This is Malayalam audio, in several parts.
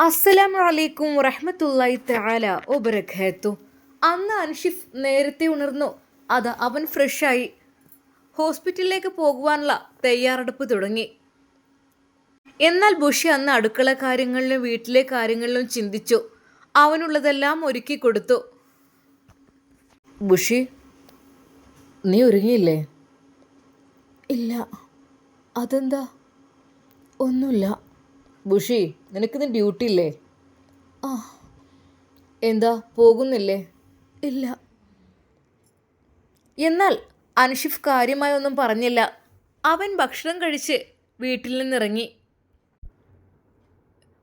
അസ്സലാമു അലൈക്കും വറഹ്മത്തുള്ളാഹി തആല വബറകാതുഹു. അന്ന് അൻഷിഫ് നേരത്തെ ഉണർന്നു. അവൻ ഫ്രഷായി ഹോസ്പിറ്റലിലേക്ക് പോകുവാനുള്ള തയ്യാറെടുപ്പ് തുടങ്ങി. എന്നാൽ ബുഷി അന്ന് അടുക്കള കാര്യങ്ങളിലും വീട്ടിലെ കാര്യങ്ങളിലും ചിന്തിച്ചു. അവനുള്ളതെല്ലാം ഒരുക്കി കൊടുത്തു. ബുഷി, നീ ഒരുങ്ങിയില്ലേ? ഇല്ല. അതെന്താ? ഒന്നുമില്ല. ബുഷി, നിനക്കിന്ന് ഡ്യൂട്ടി ഇല്ലേ? ആ. എന്താ, പോകുന്നില്ലേ? ഇല്ല. എന്നാൽ അൻഷിഫ് കാര്യമായി ഒന്നും പറഞ്ഞില്ല. അവൻ ഭക്ഷണം കഴിച്ച് വീട്ടിൽ നിന്നിറങ്ങി.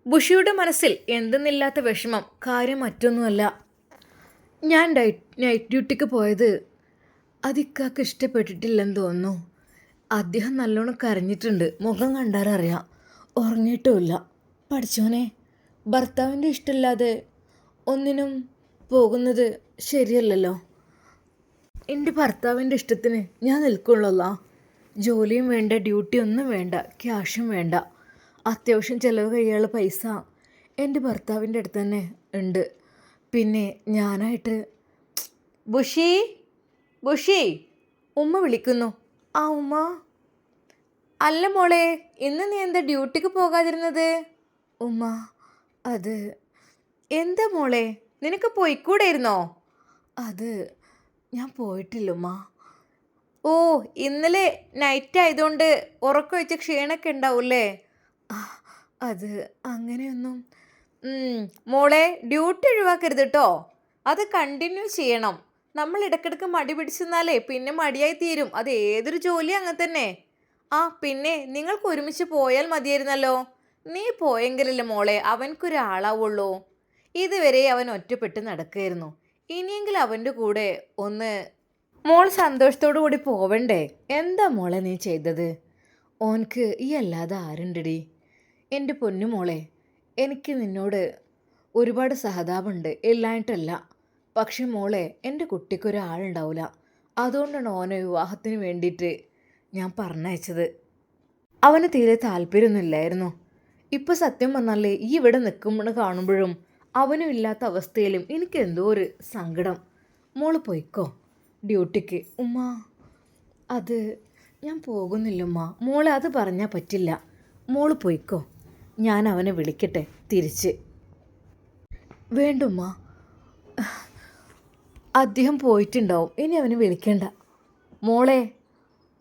ബുഷിയുടെ മനസ്സിൽ എന്തെന്നില്ലാത്ത വിഷമം. കാര്യം മറ്റൊന്നുമല്ല. ഞാൻ നൈറ്റ് ഡ്യൂട്ടിക്ക് പോയത് അതിക്കാക്ക് ഇഷ്ടപ്പെട്ടിട്ടില്ലെന്ന് തോന്നുന്നു. അദ്ദേഹം നല്ലോണം കരഞ്ഞിട്ടുണ്ട്. മുഖം കണ്ടാലറിയാം. ഉറങ്ങിയിട്ടുമില്ല. പഠിച്ചോനെ, ഭർത്താവിൻ്റെ ഇഷ്ടമില്ലാതെ ഒന്നിനും പോകുന്നത് ശരിയല്ലല്ലോ. എൻ്റെ ഭർത്താവിൻ്റെ ഇഷ്ടത്തിന് ഞാൻ നിൽക്കുള്ളല്ല. ജോലിയും വേണ്ട, ഡ്യൂട്ടി ഒന്നും വേണ്ട, ക്യാഷും വേണ്ട. അത്യാവശ്യം ചിലവ് കഴിയാനുള്ള പൈസ എൻ്റെ ഭർത്താവിൻ്റെ അടുത്ത് തന്നെ ഉണ്ട്. പിന്നെ ഞാനായിട്ട് ബുഷി, ബുഷി, ഉമ്മ വിളിക്കുന്നു. ആ ഉമ്മ. അല്ല മോളെ, ഇന്ന് നീ എന്താ ഡ്യൂട്ടിക്ക് പോകാതിരുന്നത്? ഉമ്മ, അത് എന്താ മോളെ, നിനക്ക് പോയിക്കൂടായിരുന്നോ? അത് ഞാൻ പോയിട്ടില്ല ഉമ്മ. ഓ, ഇന്നലെ നൈറ്റ് ആയതുകൊണ്ട് ഉറക്കം വെച്ച ക്ഷീണമൊക്കെ ഉണ്ടാവൂല്ലേ? അത് അങ്ങനെയൊന്നും. മോളെ, ഡ്യൂട്ടി ഒഴിവാക്കരുത് കേട്ടോ. അത് കണ്ടിന്യൂ ചെയ്യണം. നമ്മൾ ഇടയ്ക്കിടയ്ക്ക് മടി പിടിച്ചെന്നാലേ പിന്നെ മടിയായി തീരും. അത് ഏതൊരു ജോലിയും അങ്ങനെ തന്നെ. ആ, പിന്നെ നിങ്ങൾക്ക് ഒരുമിച്ച് പോയാൽ മതിയായിരുന്നല്ലോ. നീ പോയെങ്കിലല്ലേ മോളെ അവനക്കൊരാളാവുള്ളൂ. ഇതുവരെ അവൻ ഒറ്റപ്പെട്ട് നടക്കുകയായിരുന്നു. ഇനിയെങ്കിലും അവൻ്റെ കൂടെ ഒന്ന് മോൾ സന്തോഷത്തോടു കൂടി പോവണ്ടേ? എന്താ മോളെ നീ ചെയ്തത്? ഓൻക്ക് ഈ അല്ലാതെ ആരുണ്ടടി? എൻ്റെ പൊന്നു മോളെ, എനിക്ക് നിന്നോട് ഒരുപാട് സഹതാപമുണ്ട്, ഇല്ലായിട്ടല്ല. പക്ഷെ മോളെ, എൻ്റെ കുട്ടിക്കൊരാളുണ്ടാവില്ല. അതുകൊണ്ടാണ് ഓനെ വിവാഹത്തിന് വേണ്ടിയിട്ട് ഞാൻ പറഞ്ഞയച്ചത്. അവന് തീരെ താല്പര്യമൊന്നുമില്ലായിരുന്നു. ഇപ്പോൾ സത്യം പറഞ്ഞാലേ ഈ ഇവിടെ നിൽക്കുമ്പോൾ കാണുമ്പോഴും അവനും ഇല്ലാത്ത അവസ്ഥയിലും എനിക്ക് എന്തോ ഒരു സങ്കടം. മോള് പോയിക്കോ ഡ്യൂട്ടിക്ക്. ഉമ്മ, അത് ഞാൻ പോകുന്നില്ല ഉമ്മ. മോളെ അത് പറഞ്ഞാൽ പറ്റില്ല. മോള് പോയിക്കോ, ഞാൻ അവനെ വിളിക്കട്ടെ തിരിച്ച്. വേണ്ടുമ്മ, അദ്ദേഹം പോയിട്ടുണ്ടാവും. ഇനി അവന് വിളിക്കണ്ട. മോളെ,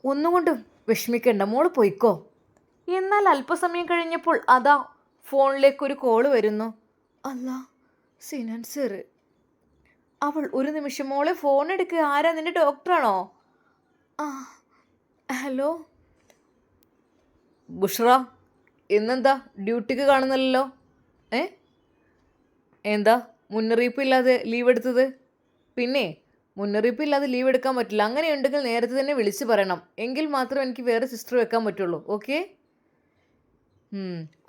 ഒന്നും കൊണ്ടും വിഷമിക്കണ്ട, മോള് പോയിക്കോ. എന്നാൽ അല്പസമയം കഴിഞ്ഞപ്പോൾ അതാ ഫോണിലേക്കൊരു കോള് വരുന്നു. അല്ല, സിനാൻ സാറ്. അവൾ ഒരു നിമിഷം, മോളെ ഫോൺ എടുക്കുക. ആരാ, നിന്റെ ഡോക്ടറാണോ? ആ, ഹലോ. ബുഷ്റ, ഇന്നെന്താ ഡ്യൂട്ടിക്ക് കാണുന്നില്ലല്ലോ? എന്താ മുന്നറിയിപ്പില്ലാതെ ലീവ് എടുത്തത്? പിന്നെ മുന്നറിയിപ്പില്ലാതെ ലീവ് എടുക്കാൻ പറ്റില്ല. അങ്ങനെയുണ്ടെങ്കിൽ നേരത്തെ തന്നെ വിളിച്ച് പറയണം. എങ്കിൽ മാത്രം എനിക്ക് വേറെ സിസ്റ്റർ വെക്കാൻ പറ്റുള്ളൂ. ഓക്കെ?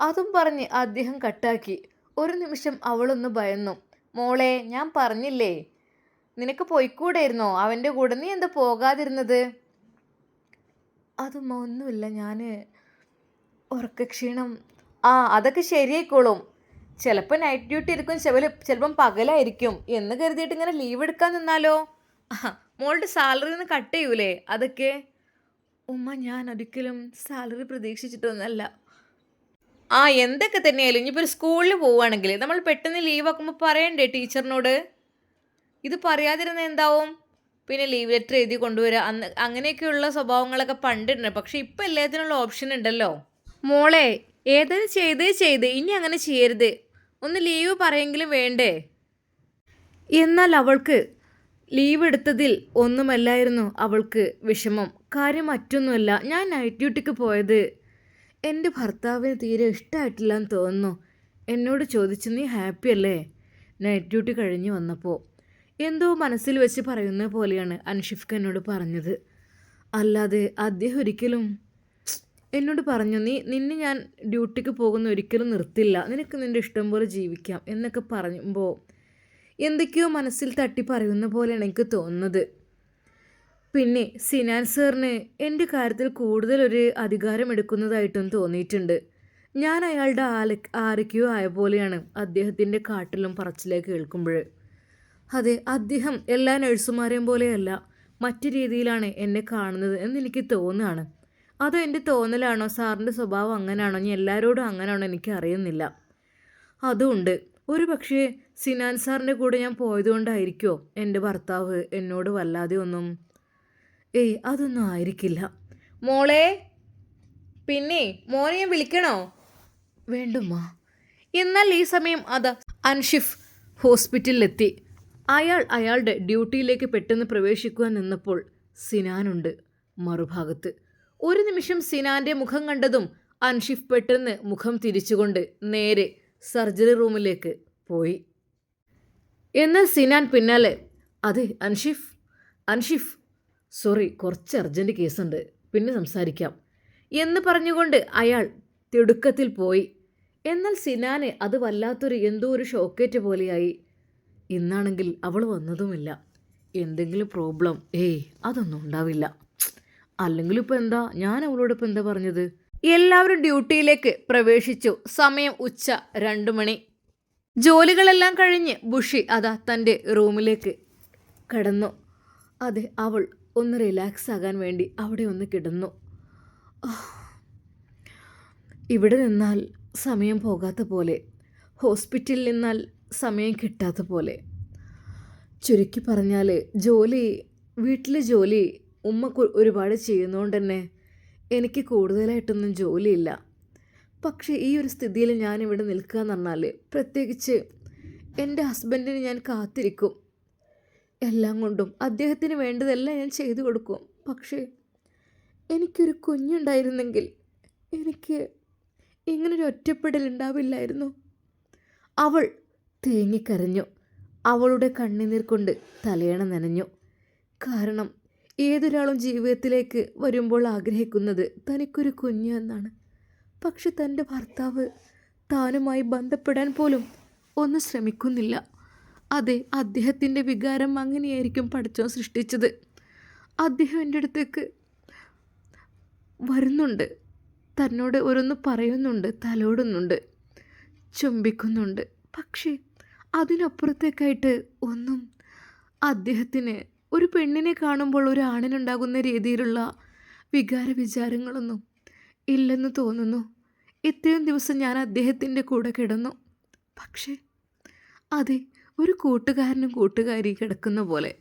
അതും പറഞ്ഞ് അദ്ദേഹം കട്ടാക്കി. ഒരു നിമിഷം അവളൊന്ന് ഭയന്നു. മോളെ, ഞാൻ പറഞ്ഞില്ലേ നിനക്ക് പോയിക്കൂടായിരുന്നോ അവൻ്റെ കൂടെ? നീ എന്താ പോകാതിരുന്നത്? അതും ഒന്നുമില്ല, ഞാൻ ഉറക്കക്ഷീണം. ആ, അതൊക്കെ ശരിയായിക്കോളും. ചിലപ്പോൾ നൈറ്റ് ഡ്യൂട്ടി ആയിരിക്കും, ചിലപ്പം പകലായിരിക്കും എന്ന് കരുതിയിട്ട് ഇങ്ങനെ ലീവ് എടുക്കാൻ നിന്നാലോ? മോളുടെ സാലറി ഒന്ന് കട്ട് ചെയ്യൂലേ അതൊക്കെ? ഉമ്മ, ഞാൻ ഒരിക്കലും സാലറി പ്രതീക്ഷിച്ചിട്ടൊന്നുമല്ല. ആ, എന്തൊക്കെ തന്നെയായാലും ഇനിയിപ്പോൾ ഒരു സ്കൂളിൽ പോവുകയാണെങ്കിൽ നമ്മൾ പെട്ടെന്ന് ലീവ് ആക്കുമ്പോൾ പറയണ്ടേ ടീച്ചറിനോട്? ഇത് പറയാതിരുന്ന എന്താവും? പിന്നെ ലീവ് ലെറ്റർ എഴുതി കൊണ്ടുവരിക, അന്ന് അങ്ങനെയൊക്കെയുള്ള സ്വഭാവങ്ങളൊക്കെ പണ്ടുണ്ട്. പക്ഷെ ഇപ്പം എല്ലാത്തിനുള്ള ഓപ്ഷൻ ഉണ്ടല്ലോ. മോളെ, ഏതത് ചെയ്ത് ഇനി അങ്ങനെ ചെയ്യരുത്. ഒന്ന് ലീവ് പറയെങ്കിലും വേണ്ടേ? എന്നാൽ അവൾക്ക് ലീവ് എടുത്തതിൽ ഒന്നുമല്ലായിരുന്നു അവൾക്ക് വിഷമം. കാര്യം മറ്റൊന്നുമല്ല. ഞാൻ നൈറ്റ് ഡ്യൂട്ടിക്ക് പോയത് എൻ്റെ ഭർത്താവിന് തീരെ ഇഷ്ടമായിട്ടില്ലെന്ന് തോന്നുന്നു. എന്നോട് ചോദിച്ചു, നീ ഹാപ്പി അല്ലേ നൈറ്റ് ഡ്യൂട്ടി കഴിഞ്ഞ് വന്നപ്പോൾ? എന്തോ മനസ്സിൽ വെച്ച് പറയുന്ന പോലെയാണ് അൻഷിഫ്ക്ക് എന്നോട് പറഞ്ഞത്. അല്ലാതെ അദ്ദേഹം ഒരിക്കലും എന്നോട് പറഞ്ഞു, നിന്നെ ഞാൻ ഡ്യൂട്ടിക്ക് പോകുന്ന ഒരിക്കലും നിർത്തില്ല, നിനക്ക് നിൻ്റെ ഇഷ്ടം പോലെ ജീവിക്കാം എന്നൊക്കെ പറയുമ്പോൾ എന്തൊക്കെയോ മനസ്സിൽ തട്ടി പറയുന്ന പോലെയാണ് എനിക്ക് തോന്നുന്നത്. പിന്നെ സിനാൻ സാറിന് എൻ്റെ കാര്യത്തിൽ കൂടുതലൊരു അധികാരം എടുക്കുന്നതായിട്ടും തോന്നിയിട്ടുണ്ട്. ഞാൻ അയാളുടെ ആരൊക്കെയോ ആയ പോലെയാണ് അദ്ദേഹത്തിൻ്റെ കാട്ടിലും പറച്ചിലേക്ക് കേൾക്കുമ്പോൾ. അതെ, അദ്ദേഹം എല്ലാ നഴ്സുമാരെയും പോലെയല്ല, മറ്റു രീതിയിലാണ് എന്നെ കാണുന്നത് എന്നെനിക്ക് തോന്നുകയാണ്. അതോ എൻ്റെ തോന്നലാണോ, സാറിൻ്റെ സ്വഭാവം അങ്ങനെയാണോ, ഇനി എല്ലാവരോടും അങ്ങനെയാണോ എനിക്ക് അറിയുന്നില്ല. അതുകൊണ്ട് ഒരു പക്ഷേ സിനാൻ സാറിൻ്റെ കൂടെ ഞാൻ പോയതുകൊണ്ടായിരിക്കുമോ എൻ്റെ ഭർത്താവ് എന്നോട് വല്ലാതെ ഒന്നും. അതൊന്നും ആയിരിക്കില്ല. മോളെ, പിന്നെ മോനെ ഞാൻ വിളിക്കണോ? വേണ്ടുമ്മ. എന്നാൽ ഈ സമയം അതാ അൻഷിഫ് ഹോസ്പിറ്റലിലെത്തി. അയാൾ അയാളുടെ ഡ്യൂട്ടിയിലേക്ക് പെട്ടെന്ന് പ്രവേശിക്കുവാൻ നിന്നപ്പോൾ സിനാനുണ്ട് മറുഭാഗത്ത്. ഒരു നിമിഷം സിനാൻ്റെ മുഖം കണ്ടതും അൻഷിഫ് പെട്ടെന്ന് മുഖം തിരിച്ചുകൊണ്ട് നേരെ സർജറി റൂമിലേക്ക് പോയി. എന്നാൽ സിനാൻ പിന്നാലെ, അതെ അൻഷിഫ് സോറി, കുറച്ച് അർജൻറ്റ് കേസുണ്ട്, പിന്നെ സംസാരിക്കാം എന്ന് പറഞ്ഞുകൊണ്ട് അയാൾ തിടുക്കത്തിൽ പോയി. എന്നാൽ സിനാന് അത് വല്ലാത്തൊരു എന്തോ ഒരു ഷോക്കേറ്റ് പോലെയായി. ഇന്നാണെങ്കിൽ അവൾ വന്നതുമില്ല. എന്തെങ്കിലും പ്രോബ്ലം? അതൊന്നും ഉണ്ടാവില്ല. അല്ലെങ്കിൽ ഇപ്പോൾ എന്താ, ഞാൻ അവളോടിപ്പോൾ എന്താ പറഞ്ഞത്? എല്ലാവരും ഡ്യൂട്ടിയിലേക്ക് പ്രവേശിച്ചു. സമയം ഉച്ച 2 മണി. ജോലികളെല്ലാം കഴിഞ്ഞ് ബുഷി അതാ തൻ്റെ റൂമിലേക്ക് കടന്നു. അതെ, അവൾ ഒന്ന് റിലാക്സ് ആകാൻ വേണ്ടി അവിടെ ഒന്ന് കിടന്നു. ഇവിടെ നിന്നാൽ സമയം പോകാത്ത പോലെ, ഹോസ്പിറ്റലിൽ നിന്നാൽ സമയം കിട്ടാത്ത പോലെ. ചുരുക്കി പറഞ്ഞാൽ വീട്ടിലെ ജോലി ഉമ്മ ഒരുപാട് ചെയ്യുന്നതുകൊണ്ട് തന്നെ എനിക്ക് കൂടുതലായിട്ടൊന്നും ജോലിയില്ല. പക്ഷേ ഈ ഒരു സ്ഥിതിയിൽ ഞാനിവിടെ നിൽക്കുക എന്ന് പറഞ്ഞാൽ, പ്രത്യേകിച്ച് എൻ്റെ ഹസ്ബൻഡിന് ഞാൻ കാത്തിരിക്കും. എല്ലാം കൊണ്ടും അദ്ദേഹത്തിന് വേണ്ടതെല്ലാം ഞാൻ ചെയ്തു കൊടുക്കും. പക്ഷേ എനിക്കൊരു കുഞ്ഞുണ്ടായിരുന്നെങ്കിൽ എനിക്ക് ഇങ്ങനൊരു ഒറ്റപ്പെടൽ ഉണ്ടാവില്ലായിരുന്നു. അവൾ തേങ്ങിക്കരഞ്ഞു. അവളുടെ കണ്ണുനീർ കൊണ്ട് തലയണ നനഞ്ഞു. കാരണം ഏതൊരാളും ജീവിതത്തിലേക്ക് വരുമ്പോൾ ആഗ്രഹിക്കുന്നത് തനിക്കൊരു കുഞ്ഞ് എന്നാണ്. പക്ഷെ തൻ്റെ ഭർത്താവ് താനുമായി ബന്ധപ്പെടാൻ പോലും ഒന്നും ശ്രമിക്കുന്നില്ല. അതെ, അദ്ദേഹത്തിൻ്റെ വികാരം അങ്ങനെയായിരിക്കും പടച്ചോൻ സൃഷ്ടിച്ചത്. അദ്ദേഹം എൻ്റെ അടുത്തേക്ക് വരുന്നുണ്ട്, തന്നോട് ഓരോന്ന് പറയുന്നുണ്ട്, തലോടുന്നുണ്ട്, ചുംബിക്കുന്നുണ്ട്. പക്ഷേ അതിനപ്പുറത്തേക്കായിട്ട് ഒന്നും അദ്ദേഹത്തിന് ഒരു പെണ്ണിനെ കാണുമ്പോൾ ഒരു ആണിനുണ്ടാകുന്ന രീതിയിലുള്ള വികാര വിചാരങ്ങളൊന്നും ഇല്ലെന്ന് തോന്നുന്നു. ഇത്രയും ദിവസം ഞാൻ അദ്ദേഹത്തിൻ്റെ കൂടെ കിടന്നു. പക്ഷേ അതെ, ഒരു കൂട്ടുകാരനും കൂട്ടുകാരി കിടക്കുന്ന പോലെ,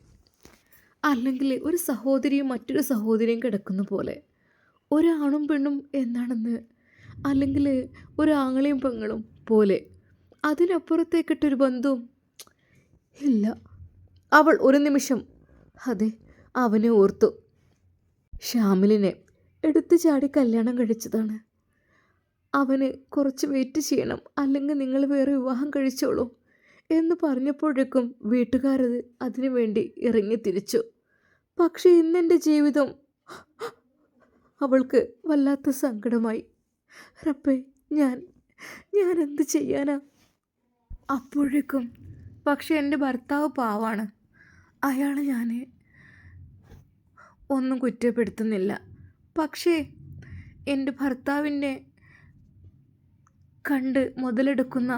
അല്ലെങ്കിൽ ഒരു സഹോദരിയും മറ്റൊരു സഹോദരിയും കിടക്കുന്ന പോലെ, ഒരാണും പെണ്ണും എന്നാണെന്ന്, അല്ലെങ്കിൽ ഒരു ആങ്ങളെയും പെങ്ങളും പോലെ, അതിനപ്പുറത്തേക്കിട്ടൊരു ബന്ധവും ഇല്ല. അവൾ ഒരു നിമിഷം അവനെ ഓർത്തു. ഷാമിലിനെ എടുത്തു ചാടി കല്യാണം കഴിച്ചതാണ്. അവന് കുറച്ച് വെയിറ്റ് ചെയ്യണം, അല്ലെങ്കിൽ നിങ്ങൾ വേറെ വിവാഹം കഴിച്ചോളൂ എന്ന് പറഞ്ഞപ്പോഴേക്കും വീട്ടുകാരത് അതിനു വേണ്ടി ഇറങ്ങി തിരിച്ചു. പക്ഷേ ഇന്നെൻ്റെ ജീവിതം അവൾക്ക് വല്ലാത്ത സങ്കടമായി. റബ്ബേ, ഞാൻ എന്ത് ചെയ്യാനാ? അപ്പോഴേക്കും പക്ഷെ എൻ്റെ ഭർത്താവ് പാവാണ്. അയാൾ ഞാൻ ഒന്നും കുറ്റപ്പെടുത്തുന്നില്ല. പക്ഷേ എൻ്റെ ഭർത്താവിൻ്റെ കണ്ട് മുതലെടുക്കുന്ന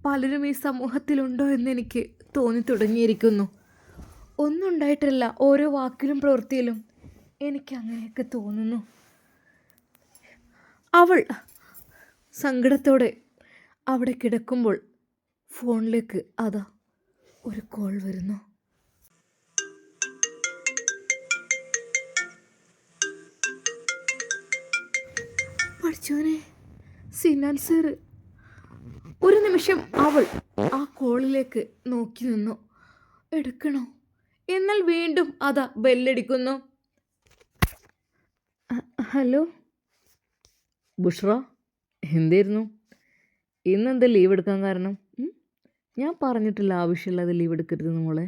പലരും ഈ സമൂഹത്തിലുണ്ടോ എന്നെനിക്ക് തോന്നി തുടങ്ങിയിരിക്കുന്നു. ഒന്നും ഉണ്ടായിട്ടല്ല, ഓരോ വാക്കിലും പ്രവൃത്തിയിലും എനിക്ക് അങ്ങനെയൊക്കെ തോന്നുന്നു. അവൾ സങ്കടത്തോടെ അവിടെ കിടക്കുമ്പോൾ ഫോണിലേക്ക് ഒരു കോൾ വരുന്നു. പഠിച്ചോനെ, സിനാൻ സാറ്. ഒരു നിമിഷം അവൾ ആ കോളിലേക്ക് നോക്കി നിന്നു. എടുക്കണോ? എന്നാൽ വീണ്ടും ബെല്ലടിക്കുന്നു. ഹലോ ബുഷ്ര, എന്തായിരുന്നു ഇന്നെന്താ ലീവ് എടുക്കാൻ കാരണം? ഞാൻ പറഞ്ഞിട്ടില്ല ആവശ്യമില്ലാതെ ലീവ് എടുക്കരുതെന്ന് മോളെ.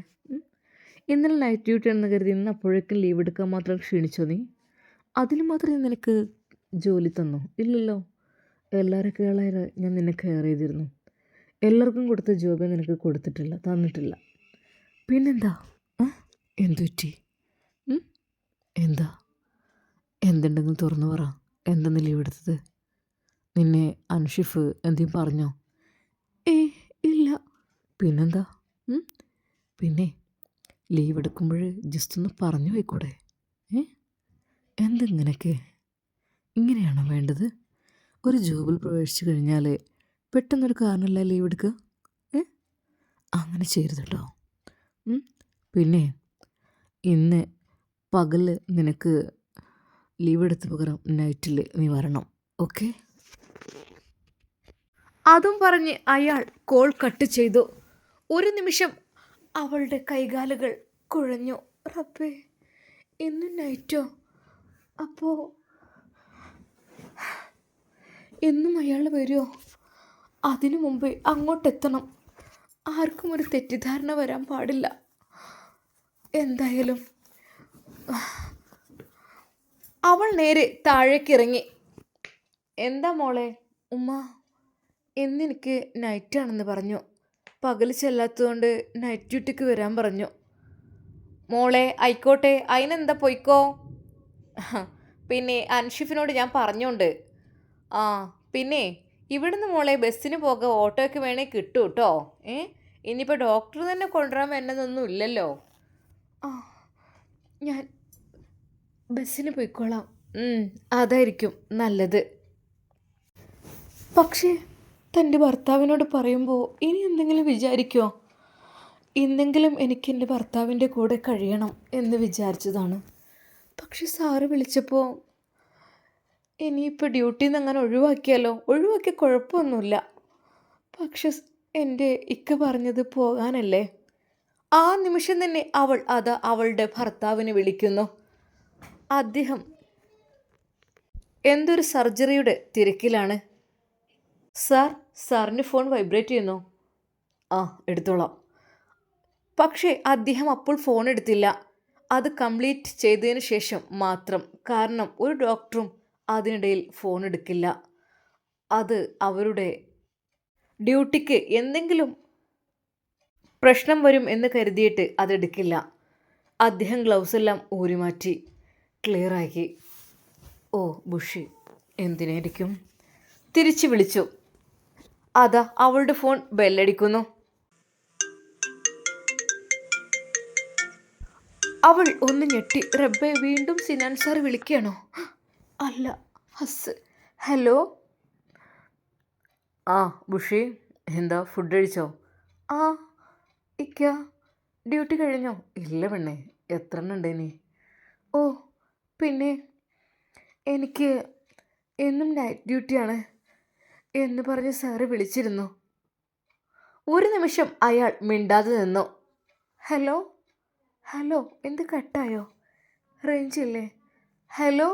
ഇന്നലെ നൈറ്റ് ഡ്യൂട്ടി ആണെന്ന് കരുതി ഇന്ന് അപ്പോഴേക്കും ലീവ് എടുക്കാൻ മാത്രം ക്ഷീണിച്ചോ നീ? അതിന് മാത്രമേ നിനക്ക് ജോലി തന്നോ? ഇല്ലല്ലോ. എല്ലാവരെക്കാളും ഞാൻ നിന്നെ കെയർ ചെയ്തിരുന്നു. എല്ലാവർക്കും കൊടുത്ത ജോബേ നിനക്ക് തന്നിട്ടില്ല. പിന്നെന്താ? എന്തു പറ്റി? എന്തുണ്ടെങ്കിലും തുറന്നു പറ. എന്തെന്ന് ലീവ് എടുത്തത്? നിന്നെ അൻഷിഫ് എന്തെങ്കിലും പറഞ്ഞോ? ഏ ഇല്ല. പിന്നെന്താ? പിന്നെ ലീവ് എടുക്കുമ്പോൾ ജസ്റ്റ് ഒന്ന് പറഞ്ഞു പോയിക്കൂടെ? എന്തിങ്ങനെയൊക്കെ? ഇങ്ങനെയാണോ വേണ്ടത്? ഒരു ജോബിൽ പ്രവേശിച്ചു കഴിഞ്ഞാൽ പെട്ടെന്നൊരു കാരണമല്ല ലീവ് എടുക്കുക. അങ്ങനെ ചെയ്യരുത് കേട്ടോ. പിന്നെ ഇന്ന് പകൽ നിനക്ക് ലീവ് എടുത്ത് പകരം നൈറ്റിൽ നീ വരണം, ഓക്കെ? അതും പറഞ്ഞ് അയാൾ കോൾ കട്ട് ചെയ്തു. ഒരു നിമിഷം അവളുടെ കൈകാലുകൾ കുഴഞ്ഞു. റബ്ബേ, ഇന്ന് നൈറ്റോ? അപ്പോൾ എന്നും അയാൾ വരുമോ? അതിനു മുമ്പ് അങ്ങോട്ടെത്തണം. ആർക്കും ഒരു തെറ്റിദ്ധാരണ വരാൻ പാടില്ല. എന്തായാലും അവൾ നേരെ താഴേക്കിറങ്ങി. എന്താ മോളെ? ഉമ്മ ഇന്നെനിക്ക് നൈറ്റാണെന്ന് പറഞ്ഞു. പകൽ ചെല്ലാത്തതുകൊണ്ട് നൈറ്റ് ഡ്യൂട്ടിക്ക് വരാൻ പറഞ്ഞു. മോളെ ആയിക്കോട്ടെ, അതിനെന്താ, പോയിക്കോ. പിന്നെ അൻഷിഫിനോട് ഞാൻ പറഞ്ഞോണ്ട്. പിന്നെ ഇവിടുന്ന് മോളെ ബസ്സിന് പോകാൻ ഓട്ടോയ്ക്ക് വേണേൽ കിട്ടും കേട്ടോ. ഇനിയിപ്പോൾ ഡോക്ടർ തന്നെ കൊണ്ടുവരാൻ വേണ്ടതൊന്നും ഇല്ലല്ലോ. ഞാൻ ബസ്സിന് പോയിക്കോളാം. അതായിരിക്കും നല്ലത്. പക്ഷേ തൻ്റെ ഭർത്താവിനോട് പറയുമ്പോൾ ഇനി എന്തെങ്കിലും വിചാരിക്കുമോ? ഇന്നെങ്കിലും എനിക്ക് എൻ്റെ ഭർത്താവിൻ്റെ കൂടെ കഴിയണം എന്ന് വിചാരിച്ചതാണ്. പക്ഷെ സാറ് വിളിച്ചപ്പോൾ ഇനിയിപ്പോൾ ഡ്യൂട്ടിയിൽ നിന്ന് അങ്ങനെ ഒഴിവാക്കിയാലോ? ഒഴിവാക്കിയ കുഴപ്പമൊന്നുമില്ല. പക്ഷെ എൻ്റെ ഇക്ക പറഞ്ഞത് പോകാനല്ലേ. ആ നിമിഷം തന്നെ അവൾ അവളുടെ ഭർത്താവിനെ വിളിക്കുന്നു. അദ്ദേഹം എന്തൊരു സർജറിയുടെ തിരക്കിലാണ്. സാറിൻ്റെ ഫോൺ വൈബ്രേറ്റ് ചെയ്യുന്നു. എടുത്തോളാം. പക്ഷേ അദ്ദേഹം അപ്പോൾ ഫോൺ എടുത്തില്ല. അത് കംപ്ലീറ്റ് ചെയ്തതിന് ശേഷം മാത്രം. കാരണം ഒരു ഡോക്ടറും അതിനിടയിൽ ഫോൺ എടുക്കില്ല. അത് അവരുടെ ഡ്യൂട്ടിക്ക് എന്തെങ്കിലും പ്രശ്നം വരും എന്ന് കരുതിയിട്ട് അതെടുക്കില്ല. അദ്ദേഹം ഗ്ലൗസ് എല്ലാം ഊരിമാറ്റി ക്ലിയറാക്കി. ബുഷി എന്തിനായിരിക്കും? തിരിച്ചു വിളിച്ചു. അവളുടെ ഫോൺ ബെല്ലടിക്കുന്നു. അവൾ ഒന്ന് ഞെട്ടി. റബ്ബേ, വീണ്ടും സിനാൻ സാർ വിളിക്കുകയാണോ? അല്ല, ഹസ്. ഹലോ. ബുഷി, എന്താ, ഫുഡ് കഴിച്ചോ? ഇക്ക ഡ്യൂട്ടി കഴിഞ്ഞോ? ഇല്ല പെണ്ണേ, എത്ര എണ്ണം ഉണ്ടേനി? പിന്നെ എനിക്ക് എന്നും നൈറ്റ് ഡ്യൂട്ടിയാണ് എന്ന് പറഞ്ഞ് സാറ് വിളിച്ചിരുന്നു. ഒരു നിമിഷം അയാൾ മിണ്ടാതെ നിന്നു. ഹലോ. എന്ത് കട്ടായോ? റേഞ്ച് ഇല്ലേ? ഹലോ.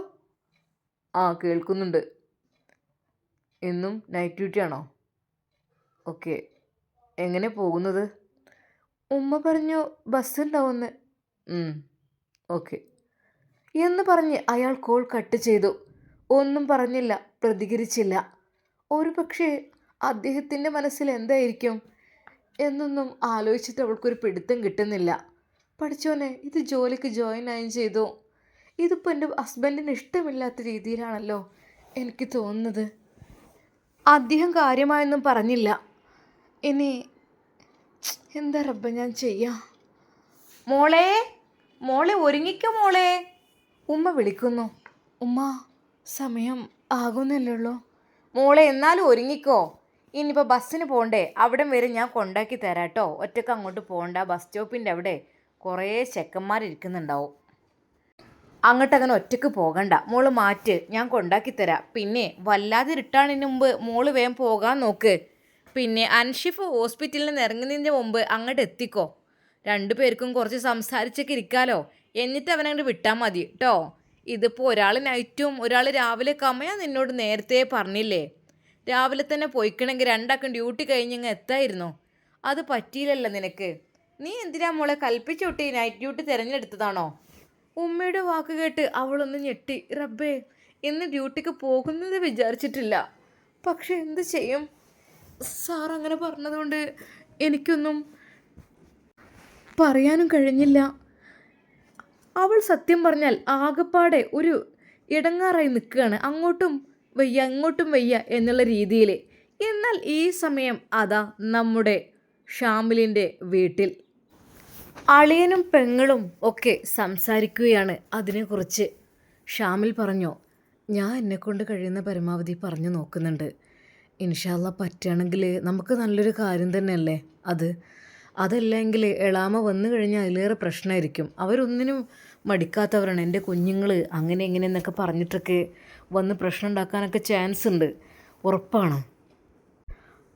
കേൾക്കുന്നുണ്ട്. എന്നും നൈറ്റ് ഡ്യൂട്ടിയാണോ? ഓക്കെ. എങ്ങനെ പോകുന്നത്? ഉമ്മ പറഞ്ഞു ബസ് ഉണ്ടാവുമെന്ന്. ഓക്കെ എന്ന് പറഞ്ഞ് അയാൾ കോൾ കട്ട് ചെയ്തു. ഒന്നും പറഞ്ഞില്ല, പ്രതികരിച്ചില്ല. ഒരു പക്ഷേ അദ്ദേഹത്തിൻ്റെ മനസ്സിൽ എന്തായിരിക്കും എന്നൊന്നും ആലോചിച്ചിട്ട് അവൾക്കൊരു പിടുത്തം കിട്ടുന്നില്ല. പഠിച്ചോനെ, ഇത് ജോലിക്ക് ജോയിൻ ആയും ചെയ്തു. ഇതിപ്പോൾ എൻ്റെ ഹസ്ബൻഡിന് ഇഷ്ടമില്ലാത്ത രീതിയിലാണല്ലോ എനിക്ക് തോന്നുന്നത്. അദ്ദേഹം കാര്യമായൊന്നും പറഞ്ഞില്ല. ഇനി എന്താ റബ്ബ ഞാൻ ചെയ്യാം? മോളെ ഒരുങ്ങിക്കോ മോളെ. ഉമ്മ വിളിക്കുന്നു. ഉമ്മ, സമയം ആകുന്നല്ലേ ഉള്ളൂ. മോളെ എന്നാലും ഒരുങ്ങിക്കോ. ഇനിയിപ്പോൾ ബസ്സിന് പോകണ്ടേ? അവിടം വരെ ഞാൻ കൊണ്ടാക്കി തരാം കേട്ടോ. ഒറ്റയ്ക്ക് അങ്ങോട്ട് പോകണ്ട. ബസ് സ്റ്റോപ്പിൻ്റെ അവിടെ കുറേ ചെക്കന്മാരിരിക്കുന്നുണ്ടാവും. അങ്ങോട്ടങ്ങനെ ഒറ്റയ്ക്ക് പോകണ്ട. മോള് മാറ്റ്, ഞാൻ കൊണ്ടാക്കി തരാം. പിന്നെ വല്ലാതെ ഇരുട്ടാണിന് മുമ്പ് മോള് വേഗം പോകാൻ നോക്ക്. പിന്നെ അൻഷിഫ് ഹോസ്പിറ്റലിൽ നിന്ന് ഇറങ്ങുന്നതിന് മുമ്പ് അങ്ങോട്ട് എത്തിക്കോ. രണ്ടുപേർക്കും കുറച്ച് സംസാരിച്ചൊക്കെ ഇരിക്കാലോ. എന്നിട്ട് അവനങ്ങോട്ട് വിട്ടാൽ മതി കേട്ടോ. ഇതിപ്പോൾ ഒരാൾ നൈറ്റും ഒരാൾ രാവിലെ കമ്മയാ. നിന്നോട് നേരത്തെ പറഞ്ഞില്ലേ? രാവിലെ തന്നെ പോയിക്കണമെങ്കിൽ രണ്ടാക്കും ഡ്യൂട്ടി കഴിഞ്ഞങ്ങ് എത്തായിരുന്നു. അത് പറ്റിയില്ലല്ലോ നിനക്ക്. നീ എന്തിനാ മോളെ കൽപ്പിച്ചൊട്ടി നൈറ്റ് ഡ്യൂട്ടി തിരഞ്ഞെടുത്തതാണോ? ഉമ്മയുടെ വാക്ക് കേട്ട് അവളൊന്ന് ഞെട്ടി. റബ്ബേ, ഇന്ന് ഡ്യൂട്ടിക്ക് പോകുന്നത് വിചാരിച്ചിട്ടില്ല. പക്ഷെ എന്ത് ചെയ്യും? സാർ അങ്ങനെ പറഞ്ഞതുകൊണ്ട് എനിക്കൊന്നും പറയാനും കഴിഞ്ഞില്ല. അവൾ സത്യം പറഞ്ഞാൽ ആകപ്പാടെ ഒരു ഇടങ്ങാറായി നിൽക്കുകയാണ്. അങ്ങോട്ടും വയ്യ അങ്ങോട്ടും വയ്യ എന്നുള്ള രീതിയിൽ. എന്നാൽ ഈ സമയം അതാ നമ്മുടെ ഷാമിലിൻ്റെ വീട്ടിൽ അളിയനും പെങ്ങളും ഒക്കെ സംസാരിക്കുകയാണ് അതിനെക്കുറിച്ച്. ഷാമിൽ പറഞ്ഞു, ഞാൻ എന്നെക്കൊണ്ട് കഴിയുന്ന പരമാവധി പറഞ്ഞു നോക്കുന്നുണ്ട്. ഇൻഷാ അല്ലാ പറ്റുകയാണെങ്കിൽ നമുക്ക് നല്ലൊരു കാര്യം തന്നെയല്ലേ അത്. അതല്ലെങ്കിൽ എളാമ വന്നു കഴിഞ്ഞാൽ അതിലേറെ പ്രശ്നമായിരിക്കും. അവരൊന്നിനും മടിക്കാത്തവരാണ്. എൻ്റെ കുഞ്ഞുങ്ങൾ അങ്ങനെ ഇങ്ങനെ എന്നൊക്കെ പറഞ്ഞിട്ടൊക്കെ വന്ന് പ്രശ്നം ഉണ്ടാക്കാനൊക്കെ ചാൻസ് ഉണ്ട്, ഉറപ്പാണ്.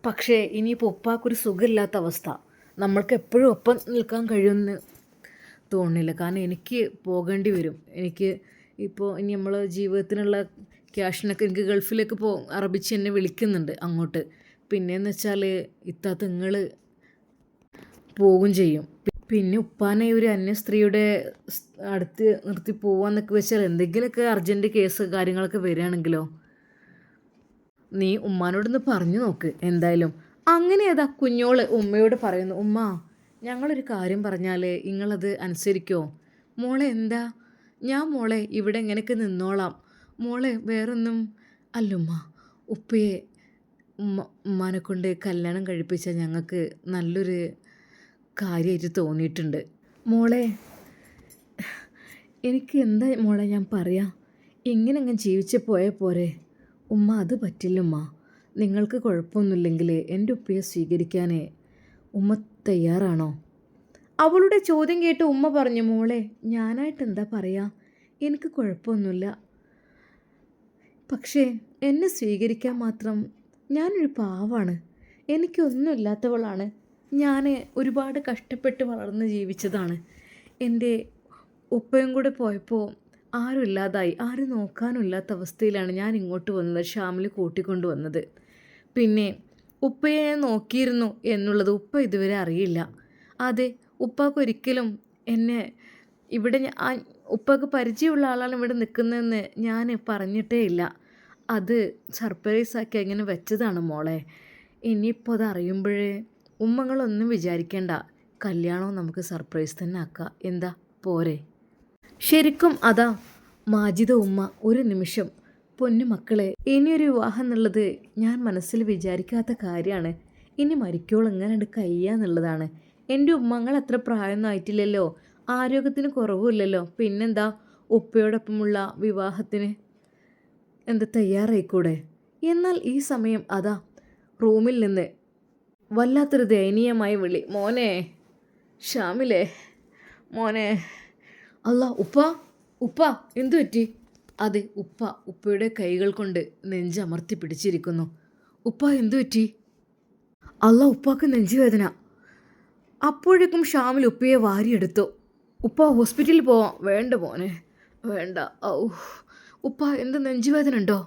പക്ഷേ ഇനിയിപ്പോൾ ഉപ്പാക്കൊരു സുഖമില്ലാത്ത അവസ്ഥ, നമ്മൾക്ക് എപ്പോഴും ഒപ്പം നിൽക്കാൻ കഴിയുമെന്ന് തോന്നുന്നില്ല. കാരണം എനിക്ക് പോകേണ്ടി വരും. എനിക്ക് ഇപ്പോൾ ഇനി നമ്മൾ ജീവിതത്തിനുള്ള ക്യാഷിനൊക്കെ എനിക്ക് ഗൾഫിലേക്ക് അറബിച്ച് എന്നെ വിളിക്കുന്നുണ്ട് അങ്ങോട്ട്. പിന്നെയെന്ന് വെച്ചാൽ ഇത്താത്ത നിങ്ങൾ പോകും ചെയ്യും. പിന്നെ ഉപ്പാനെ ഒരു അന്യ സ്ത്രീയുടെ അടുത്ത് നിർത്തി പോവാന്നൊക്കെ വെച്ചാൽ എന്തെങ്കിലുമൊക്കെ അർജൻറ്റ് കേസ് കാര്യങ്ങളൊക്കെ വരികയാണെങ്കിലോ. നീ ഉമ്മാനോടൊന്ന് പറഞ്ഞു നോക്ക് എന്തായാലും. അങ്ങനെ അതാ കുഞ്ഞോള് ഉമ്മയോട് പറയുന്നു, ഉമ്മ ഞങ്ങളൊരു കാര്യം പറഞ്ഞാൽ നിങ്ങളത് അനുസരിക്കുമോ? മോളെ എന്താ? ഞാൻ മോളെ ഇവിടെ എങ്ങനെയൊക്കെ നിന്നോളാം. മോളെ വേറൊന്നും അല്ലുമ്മ. ഉപ്പയെ ഉമ്മാനെ കൊണ്ട് കല്യാണം കഴിപ്പിച്ചാൽ ഞങ്ങൾക്ക് നല്ലൊരു കാര്യമായിട്ട് തോന്നിയിട്ടുണ്ട്. മോളെ എനിക്ക് എന്താ മോളെ ഞാൻ പറയാം, ഇങ്ങനെ അങ്ങ് ജീവിച്ച് പോയാൽ പോരെ. ഉമ്മ അത് പറ്റില്ലുമ്മ. നിങ്ങൾക്ക് കുഴപ്പമൊന്നുമില്ലെങ്കിൽ എൻ്റെ ഉപ്പയെ സ്വീകരിക്കാൻ ഉമ്മ തയ്യാറാണോ? അവളുടെ ചോദ്യം കേട്ട് ഉമ്മ പറഞ്ഞു, മോളെ ഞാനായിട്ട് എന്താ പറയുക, എനിക്ക് കുഴപ്പമൊന്നുമില്ല. പക്ഷേ എന്നെ സ്വീകരിക്കാൻ മാത്രം ഞാനൊരു പാവാണ്. എനിക്കൊന്നുമില്ലാത്തവളാണ്. ഞാൻ ഒരുപാട് കഷ്ടപ്പെട്ട് വളർന്ന് ജീവിച്ചതാണ്. എൻ്റെ ഉപ്പയും കൂടെ പോയപ്പോൾ ആരും ഇല്ലാതായി, ആരും നോക്കാനും ഇല്ലാത്ത അവസ്ഥയിലാണ് ഞാൻ ഇങ്ങോട്ട് വന്നത്, ഷാമിൽ കൂട്ടിക്കൊണ്ട് വന്നത്. പിന്നെ ഉപ്പയെ ഞാൻ നോക്കിയിരുന്നു എന്നുള്ളത് ഉപ്പ ഇതുവരെ അറിയില്ല. അതെ, ഉപ്പാക്കൊരിക്കലും എന്നെ ഇവിടെ ഉപ്പക്ക് പരിചയമുള്ള ആളാണ് ഇവിടെ നിൽക്കുന്നതെന്ന് ഞാൻ പറഞ്ഞിട്ടേ ഇല്ല. അത് സർപ്രൈസാക്കി അങ്ങനെ വെച്ചതാണ് മോളെ. ഇനിയിപ്പോൾ അത് അറിയുമ്പോഴേ ഉമ്മങ്ങളൊന്നും വിചാരിക്കേണ്ട, കല്യാണവും നമുക്ക് സർപ്രൈസ് തന്നെ ആക്കാം. എന്താ പോരെ? ശരിക്കും അതാ മാജിദ ഉമ്മ ഒരു നിമിഷം, പൊന്നു മക്കളെ ഇനിയൊരു വിവാഹം എന്നുള്ളത് ഞാൻ മനസ്സിൽ വിചാരിക്കാത്ത കാര്യമാണ്. ഇനി മരിക്കോളം എങ്ങനെ കഴിയാന്നുള്ളതാണ്. എൻ്റെ ഉമ്മങ്ങൾ അത്ര പ്രായമൊന്നും ആയിട്ടില്ലല്ലോ, ആരോഗ്യത്തിന് കുറവുമില്ലല്ലോ. പിന്നെന്താ ഉപ്പയോടൊപ്പമുള്ള വിവാഹത്തിന് എന്താ തയ്യാറായിക്കൂടെ? എന്നാൽ ഈ സമയം അതാ റൂമിൽ നിന്ന് വല്ലാത്തൊരു ദയനീയമായ വിളി, മോനെ ഷാമിലേ മോനെ. അല്ല ഉപ്പ, ഉപ്പ എന്തു പറ്റി? അതെ ഉപ്പയുടെ കൈകൾ കൊണ്ട് നെഞ്ചമർത്തി പിടിച്ചിരിക്കുന്നു. ഉപ്പ എന്തു പറ്റി? അല്ല ഉപ്പാക്ക് നെഞ്ചുവേദന. അപ്പോഴേക്കും ഷാമിൽ ഉപ്പയെ വാരിയെടുത്തു. ഉപ്പ ഹോസ്പിറ്റലിൽ പോവാം. വേണ്ട മോനെ വേണ്ട. ഔ ഉപ്പ എന്ത് നെഞ്ചുവേദന ഉണ്ടോ?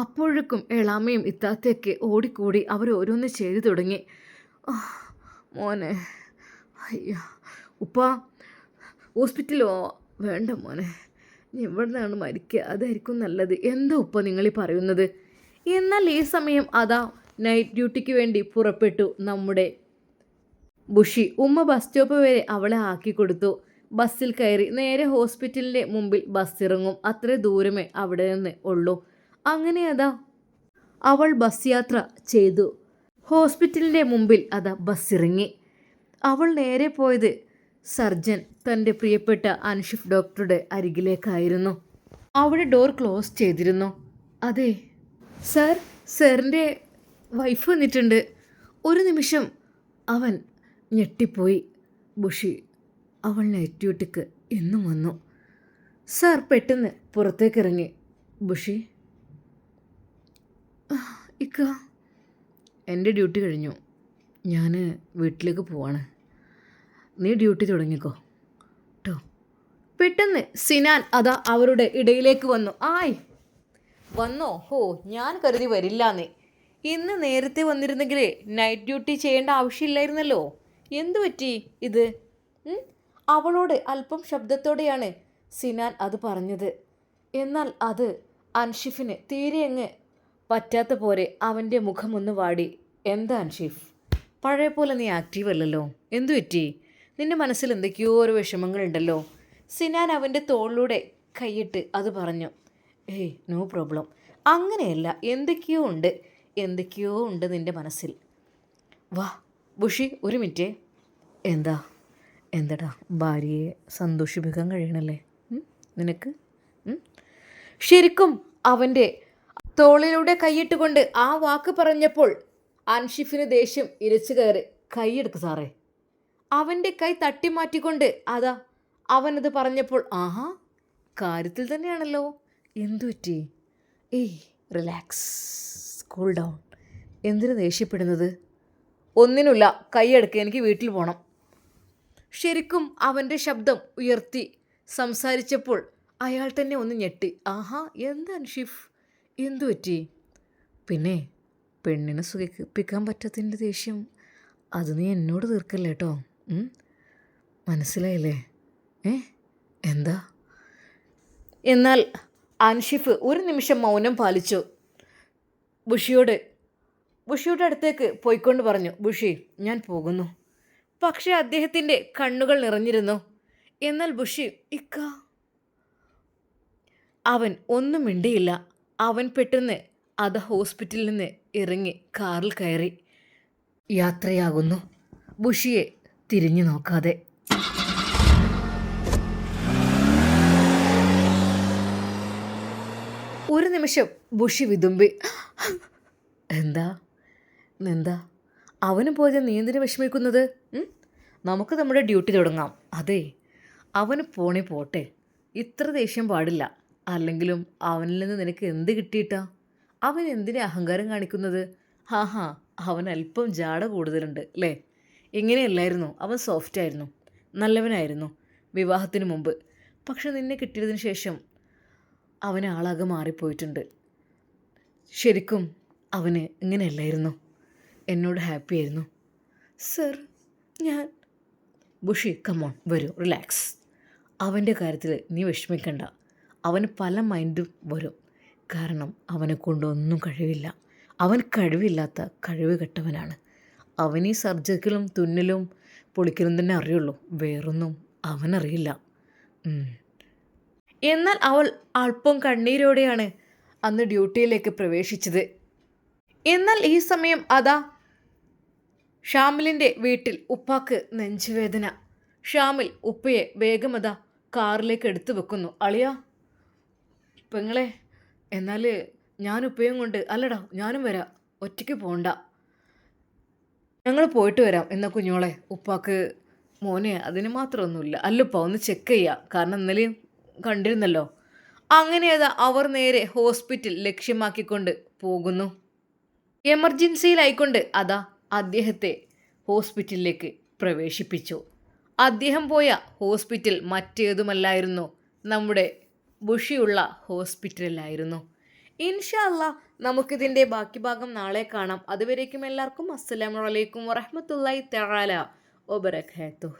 അപ്പോഴേക്കും എളാമയും ഇത്താത്തയൊക്കെ ഓടിക്കൂടി അവർ ഓരോന്ന് ചെയ്തു തുടങ്ങി. മോനെ അയ്യോ ഉപ്പ ഹോസ്പിറ്റലോ? വേണ്ട മോനെ, നീ ഇവിടെ നിന്നാണ് മരിക്കുക, അതായിരിക്കും നല്ലത്. എന്താ ഉപ്പ നിങ്ങളീ പറയുന്നത്? എന്നാൽ ഈ സമയം അതാ നൈറ്റ് ഡ്യൂട്ടിക്ക് വേണ്ടി പുറപ്പെട്ടു നമ്മുടെ ബുഷി. ഉമ്മ ബസ് സ്റ്റോപ്പ് വരെ അവളെ ആക്കി കൊടുത്തു. ബസ്സിൽ കയറി നേരെ ഹോസ്പിറ്റലിൻ്റെ മുമ്പിൽ ബസ് ഇറങ്ങും. അത്ര ദൂരമേ അവിടെ നിന്ന് ഉള്ളൂ. അങ്ങനെ അതാ അവൾ ബസ് യാത്ര ചെയ്തു. ഹോസ്പിറ്റലിൻ്റെ മുമ്പിൽ അതാ ബസ് ഇറങ്ങി. അവൾ നേരെ പോയത് സർജൻ തൻ്റെ പ്രിയപ്പെട്ട അൻഷിഫ് ഡോക്ടറുടെ അരികിലേക്കായിരുന്നു. അവിടെ ഡോർ ക്ലോസ് ചെയ്തിരുന്നു. അതെ സർ, സാറിൻ്റെ വൈഫ് വന്നിട്ടുണ്ട്. ഒരു നിമിഷം അവൻ ഞെട്ടിപ്പോയി. ബുഷി അവൾ നൈറ്റ് ഡ്യൂട്ടിക്ക് എന്നും വന്നു. സാർ പെട്ടെന്ന് പുറത്തേക്ക് ഇറങ്ങി. ബുഷി ഇക്ക എൻ്റെ ഡ്യൂട്ടി കഴിഞ്ഞു, ഞാൻ വീട്ടിലേക്ക് പോവാണ്. നീ ഡ്യൂട്ടി തുടങ്ങിക്കോ കേട്ടോ. പെട്ടെന്ന് സിനാൻ അതാ അവരുടെ ഇടയിലേക്ക് വന്നു. ആയ് വന്നോ? ഹോ ഞാൻ കരുതി വരില്ലാന്നേ. ഇന്ന് നേരത്തെ വന്നിരുന്നെങ്കിൽ നൈറ്റ് ഡ്യൂട്ടി ചെയ്യേണ്ട ആവശ്യമില്ലായിരുന്നല്ലോ. എന്തു പറ്റി ഇത്? അവളോട് അല്പം ശബ്ദത്തോടെയാണ് സിനാൻ അത് പറഞ്ഞത്. എന്നാൽ അത് അൻഷിഫിന് തീരെ അങ്ങ് പറ്റാത്ത പോലെ അവൻ്റെ മുഖമൊന്ന് വാടി. എന്താ അൻഷിഫ്, പഴയ പോലെ നീ ആക്റ്റീവ് അല്ലല്ലോ, എന്തു പറ്റി? നിൻ്റെ മനസ്സിൽ എന്തൊക്കെയോ ഓരോ വിഷമങ്ങളുണ്ടല്ലോ. സിനാൻ അവൻ്റെ തോളിലൂടെ കൈയിട്ട് അത് പറഞ്ഞു. ഏയ് നോ പ്രോബ്ലം, അങ്ങനെയല്ല, എന്തൊക്കെയോ ഉണ്ട് നിൻ്റെ മനസ്സിൽ. വാ ബുഷി, ഒരു മിനിറ്റ്. എന്താടാ ഭാര്യയെ സന്തോഷിപ്പിക്കാൻ കഴിയണല്ലേ നിനക്ക്? ശരിക്കും അവൻ്റെ തോളിലൂടെ കൈയിട്ടുകൊണ്ട് ആ വാക്ക് പറഞ്ഞപ്പോൾ അൻഷിഫിന് ദേഷ്യം ഇരച്ചു കയറി. കൈയെടുക്ക് സാറേ. അവൻ്റെ കൈ തട്ടിമാറ്റിക്കൊണ്ട് അതാ അവനത് പറഞ്ഞപ്പോൾ ആഹാ, കാര്യത്തിൽ തന്നെയാണല്ലോ. എന്തു പറ്റി? ഏയ് റിലാക്സ്, കൂൾ ഡൗൺ. എന്തിനു ദേഷ്യപ്പെടുന്നത്? ഒന്നിനുമില്ല, കൈയെടുക്കുക, എനിക്ക് വീട്ടിൽ പോകണം. ശരിക്കും അവൻ്റെ ശബ്ദം ഉയർത്തി സംസാരിച്ചപ്പോൾ അയാൾ തന്നെ ഒന്ന് ഞെട്ടി. ആഹാ, എന്താ അൻഷിഫ്, എന്തു പറ്റി? പിന്നെ പെണ്ണിനെ സുഖിപ്പിക്കാൻ പറ്റാത്തതിൻ്റെ ദേഷ്യം അത് നീ എന്നോട് തീർക്കല്ലേ കേട്ടോ. മനസ്സിലായില്ലേ? എന്താ? എന്നാൽ അൻഷിഫ് ഒരു നിമിഷം മൗനം പാലിച്ചു. ബുഷിയുടെ അടുത്തേക്ക് പോയിക്കൊണ്ട് പറഞ്ഞു, ബുഷി, ഞാൻ പോകുന്നു. പക്ഷേ അദ്ദേഹത്തിൻ്റെ കണ്ണുകൾ നിറഞ്ഞിരുന്നു. എന്നാൽ ബുഷി, ഇക്ക. അവൻ ഒന്നും മിണ്ടിയില്ല. അവൻ പെട്ടെന്ന് അത് ഹോസ്പിറ്റലിൽ നിന്ന് ഇറങ്ങി കാറിൽ കയറി യാത്രയാകുന്നു, ബുഷിയെ തിരിഞ്ഞു നോക്കാതെ. ഒരു നിമിഷം ബുഷി വിതുമ്പി. എന്താ അവന് പോയത് നീ എന്തിനു വിഷമിക്കുന്നത്? നമുക്ക് നമ്മുടെ ഡ്യൂട്ടി തുടങ്ങാം. അതെ, അവന് പോണേ പോട്ടെ, ഇത്ര ദേഷ്യം പാടില്ല. അല്ലെങ്കിലും അവനിൽ നിന്ന് നിനക്ക് എന്ത് കിട്ടിയിട്ടാ? അവൻ എന്തിനാ അഹങ്കാരം കാണിക്കുന്നത്? ഹാ, അവൻ അല്പം ജാട കൂടുതലുണ്ട് അല്ലേ? ഇങ്ങനെയല്ലായിരുന്നു, അവൻ സോഫ്റ്റായിരുന്നു, നല്ലവനായിരുന്നു വിവാഹത്തിന് മുമ്പ്. പക്ഷെ നിന്നെ കിട്ടിയതിന് ശേഷം അവന് ആളാകെ മാറിപ്പോയിട്ടുണ്ട്. ശരിക്കും അവന് ഇങ്ങനെയല്ലായിരുന്നു. എന്നോട് ഹാപ്പി ആയിരുന്നു. സർ, ഞാൻ ബുഷി, കമോൺ, വരൂ, റിലാക്സ്. അവൻ്റെ കാര്യത്തിൽ നീ വിഷമിക്കണ്ട. അവന് പല മൈൻഡും വരും. കാരണം അവനെ കൊണ്ടൊന്നും കഴിവില്ല. അവൻ കഴിവില്ലാത്ത കഴിവ് കെട്ടവനാണ്. അവനീ സർജറിക്കലും തുന്നലും പൊളിക്കലും തന്നെ അറിയുള്ളൂ, വേറൊന്നും അവനറിയില്ല. എന്നാൽ അവൾ അല്പം കണ്ണീരോടെയാണ് അന്ന് ഡ്യൂട്ടിയിലേക്ക് പ്രവേശിച്ചത്. എന്നാൽ ഈ സമയം അതാ ഷാമിലിൻ്റെ വീട്ടിൽ ഉപ്പാക്ക് നെഞ്ചുവേദന. ഷാമിൽ ഉപ്പയെ വേഗമതാ കാറിലേക്ക് എടുത്തു വെക്കുന്നു. അളിയാ, പെങ്ങളെ, എന്നാൽ ഞാൻ ഉപ്പയും കൊണ്ട്, അല്ലടാ ഞാനും വരാം, ഒറ്റയ്ക്ക് പോകണ്ട, ഞങ്ങൾ പോയിട്ട് വരാം എന്നാ കുഞ്ഞോളെ. ഉപ്പാക്ക് മോനെ അതിന് മാത്രമൊന്നുമില്ല. അല്ലപ്പ ഒന്ന് ചെക്ക് ചെയ്യാം, കാരണം ഇന്നലെയും കണ്ടിരുന്നല്ലോ. അങ്ങനെ അവർ നേരെ ഹോസ്പിറ്റൽ ലക്ഷ്യമാക്കിക്കൊണ്ട് പോകുന്നു. എമർജൻസിയിലായിക്കൊണ്ട് അദ്ദേഹത്തെ ഹോസ്പിറ്റലിലേക്ക് പ്രവേശിപ്പിച്ചു. അദ്ദേഹം പോയ ഹോസ്പിറ്റൽ മറ്റേതുമല്ലായിരുന്നു, നമ്മുടെ ബുഷിയുള്ള ഹോസ്പിറ്റലിലായിരുന്നു. ഇൻഷാ അല്ലാ നമുക്കിതിൻ്റെ ബാക്കി ഭാഗം നാളെ കാണാം. അതുവരേക്കും എല്ലാവർക്കും അസ്സലാമു അലൈക്കും വറഹ്മത്തുള്ളാഹി തആല വബറകാതുഹു.